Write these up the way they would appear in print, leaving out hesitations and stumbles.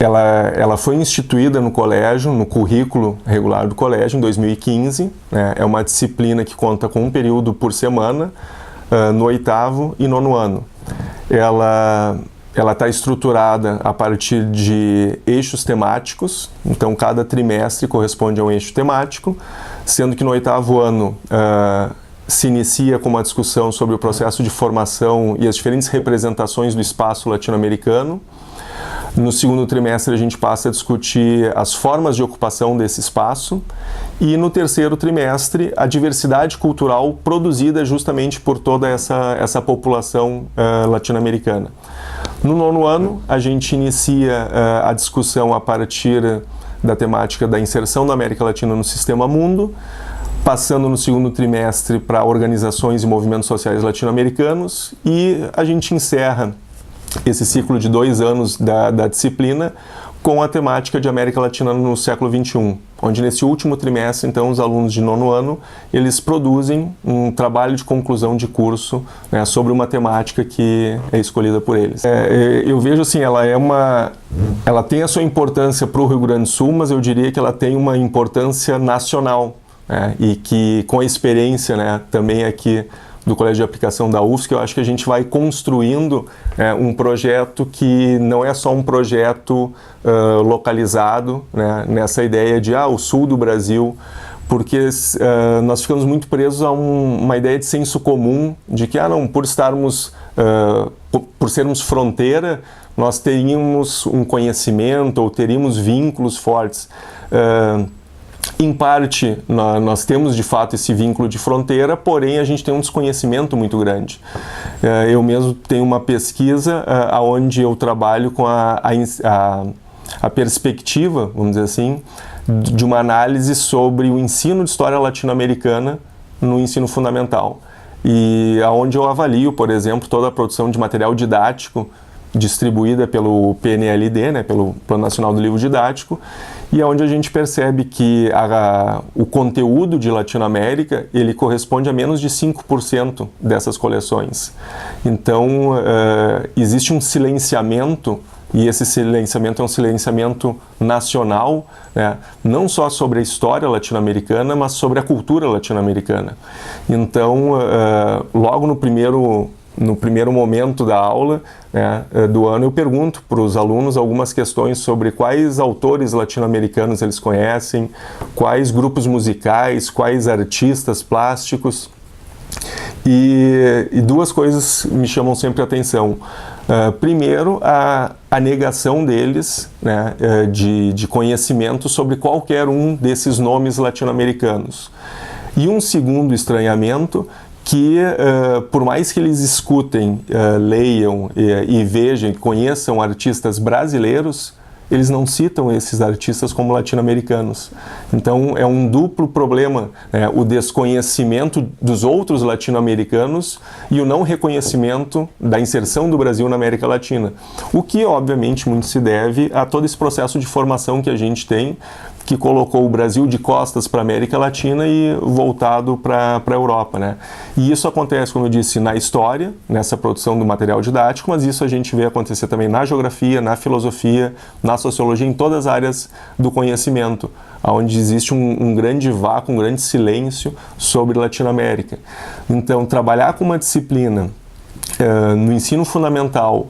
ela foi instituída no colégio, no currículo regular do colégio, em 2015. Né? É uma disciplina que conta com um período por semana, no 8º e 9º ano. Ela está estruturada a partir de eixos temáticos, então cada trimestre corresponde a um eixo temático, sendo que no 8º ano se inicia com uma discussão sobre o processo de formação e as diferentes representações do espaço latino-americano. No 2º trimestre a gente passa a discutir as formas de ocupação desse espaço e no 3º trimestre a diversidade cultural produzida justamente por toda essa população latino-americana. No 9º ano a gente inicia a discussão a partir da temática da inserção da América Latina no sistema mundo, passando no 2º trimestre para organizações e movimentos sociais latino-americanos e a gente encerra esse ciclo de 2 anos da disciplina com a temática de América Latina no século XXI, onde nesse último trimestre, então, os alunos de 9º ano, eles produzem um trabalho de conclusão de curso, né, sobre uma temática que é escolhida por eles. Eu vejo assim, ela tem a sua importância para o Rio Grande do Sul, mas eu diria que ela tem uma importância nacional, né, e que com a experiência, né, também aqui do Colégio de Aplicação da UFSC, eu acho que a gente vai construindo um projeto que não é só um projeto localizado, né, nessa ideia de o sul do Brasil, porque nós ficamos muito presos a uma ideia de senso comum, de que, por sermos fronteira, nós teríamos um conhecimento ou teríamos vínculos fortes. Em parte, nós temos de fato esse vínculo de fronteira, porém a gente tem um desconhecimento muito grande. Eu mesmo tenho uma pesquisa onde eu trabalho com a perspectiva, vamos dizer assim, de uma análise sobre o ensino de história latino-americana no ensino fundamental. E onde eu avalio, por exemplo, toda a produção de material didático distribuída pelo PNLD, né, pelo Plano Nacional do Livro Didático, e é onde a gente percebe que o conteúdo de Latinoamérica ele corresponde a menos de 5% dessas coleções. Então, existe um silenciamento, e esse silenciamento é um silenciamento nacional, né, não só sobre a história latino-americana, mas sobre a cultura latino-americana. Então, logo no primeiro momento da aula, né, do ano, eu pergunto para os alunos algumas questões sobre quais autores latino-americanos eles conhecem, quais grupos musicais, quais artistas plásticos. E 2 coisas me chamam sempre a atenção. Primeiro, a negação deles, né, de conhecimento sobre qualquer um desses nomes latino-americanos. E um segundo estranhamento, que por mais que eles escutem, leiam e vejam e conheçam artistas brasileiros, eles não citam esses artistas como latino-americanos. Então é um duplo problema, né? O desconhecimento dos outros latino-americanos e o não reconhecimento da inserção do Brasil na América Latina. O que obviamente muito se deve a todo esse processo de formação que a gente tem, que colocou o Brasil de costas para a América Latina e voltado para a Europa, né? E isso acontece, como eu disse, na história, nessa produção do material didático, mas isso a gente vê acontecer também na geografia, na filosofia, na sociologia, em todas as áreas do conhecimento, onde existe um grande vácuo, um grande silêncio sobre Latinoamérica. Então, trabalhar com uma disciplina no ensino fundamental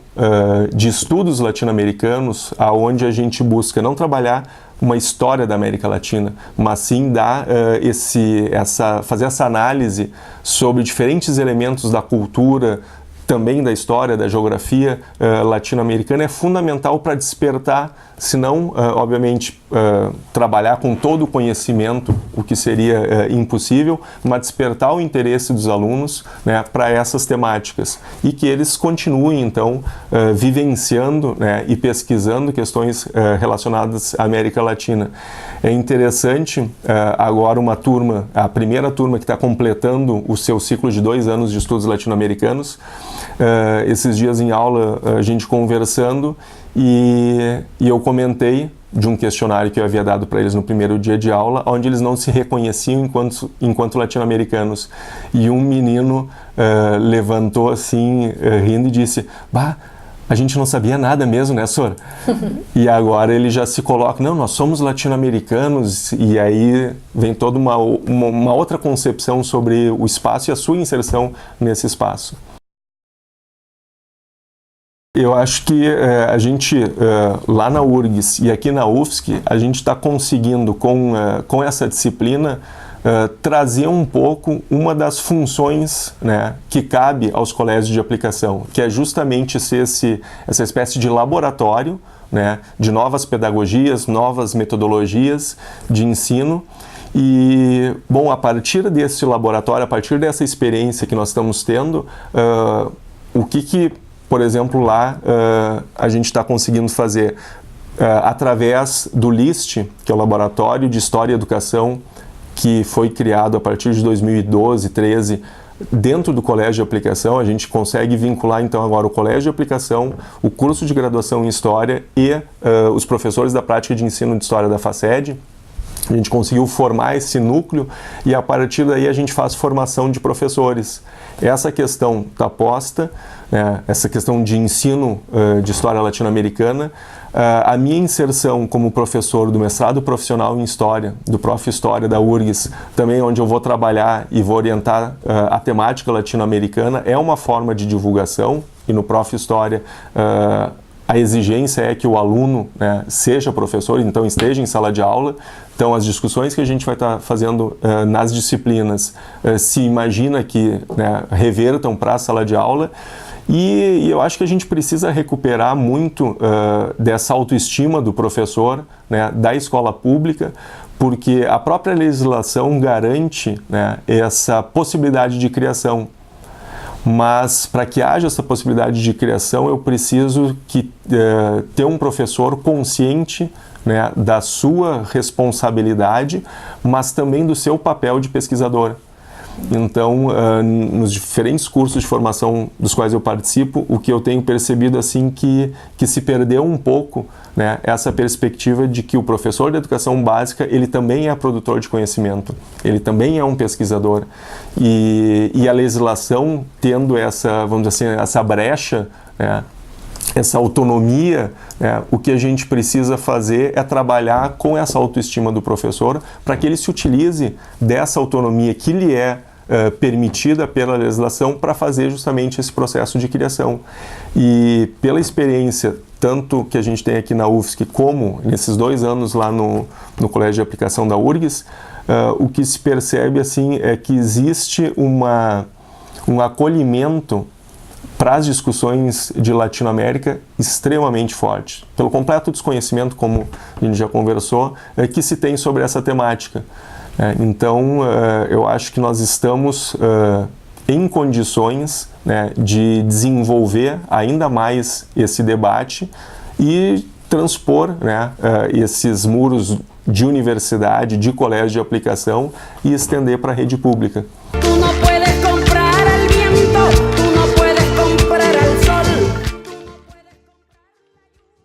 de estudos latino-americanos, aonde a gente busca não trabalhar uma história da América Latina, mas sim dar fazer essa análise sobre diferentes elementos da cultura, também da história, da geografia latino-americana, é fundamental para despertar, se não, obviamente, trabalhar com todo o conhecimento, o que seria impossível, mas despertar o interesse dos alunos, né, para essas temáticas e que eles continuem, então, vivenciando, né, e pesquisando questões relacionadas à América Latina. É interessante, agora a primeira turma que está completando o seu ciclo de 2 anos de estudos latino-americanos, esses dias em aula, a gente conversando, e eu comentei de um questionário que eu havia dado para eles no primeiro dia de aula, onde eles não se reconheciam enquanto latino-americanos. E um menino levantou assim, rindo, e disse: "Bah, a gente não sabia nada mesmo, né, Sor? E agora ele já se coloca, não, nós somos latino-americanos, e aí vem toda uma outra concepção sobre o espaço e a sua inserção nesse espaço. Eu acho que a gente, lá na URGS e aqui na UFSC, a gente está conseguindo, com essa disciplina, trazer um pouco uma das funções, né, que cabe aos colégios de aplicação, que é justamente ser essa espécie de laboratório, né, de novas pedagogias, novas metodologias de ensino. E, bom, a partir desse laboratório, a partir dessa experiência que nós estamos tendo, o que por exemplo, lá a gente está conseguindo fazer através do LIST, que é o Laboratório de História e Educação, que foi criado a partir de 2012, 2013, dentro do Colégio de Aplicação. A gente consegue vincular, então, agora o Colégio de Aplicação, o curso de graduação em História e os professores da prática de ensino de História da FACED. A gente conseguiu formar esse núcleo e, a partir daí, a gente faz formação de professores. Essa questão está posta, essa questão de ensino de História Latino-Americana. A minha inserção como professor do mestrado profissional em História, do Prof. História da URGS, também onde eu vou trabalhar e vou orientar a temática latino-americana, é uma forma de divulgação, e no Prof. História a exigência é que o aluno, né, seja professor, então esteja em sala de aula. Então, as discussões que a gente vai estar fazendo nas disciplinas se imagina que, né, revertam para a sala de aula. E eu acho que a gente precisa recuperar muito dessa autoestima do professor, né, da escola pública, porque a própria legislação garante, né, essa possibilidade de criação. Mas, para que haja essa possibilidade de criação, eu preciso ter um professor consciente, né, da sua responsabilidade, mas também do seu papel de pesquisador. Então, nos diferentes cursos de formação dos quais eu participo, o que eu tenho percebido assim que se perdeu um pouco, né, essa perspectiva de que o professor de educação básica, ele também é produtor de conhecimento, ele também é um pesquisador, e a legislação tendo essa, vamos dizer assim, essa brecha, né, essa autonomia, o que a gente precisa fazer é trabalhar com essa autoestima do professor para que ele se utilize dessa autonomia que lhe é permitida pela legislação para fazer justamente esse processo de criação. E pela experiência, tanto que a gente tem aqui na UFSC, como nesses 2 anos lá no Colégio de Aplicação da URGS, o que se percebe assim, é que existe um acolhimento para as discussões de Latinoamérica extremamente forte, pelo completo desconhecimento, como a gente já conversou, que se tem sobre essa temática. Então, eu acho que nós estamos em condições, né, de desenvolver ainda mais esse debate e transpor, né, esses muros de universidade, de colégio de aplicação e estender para a rede pública.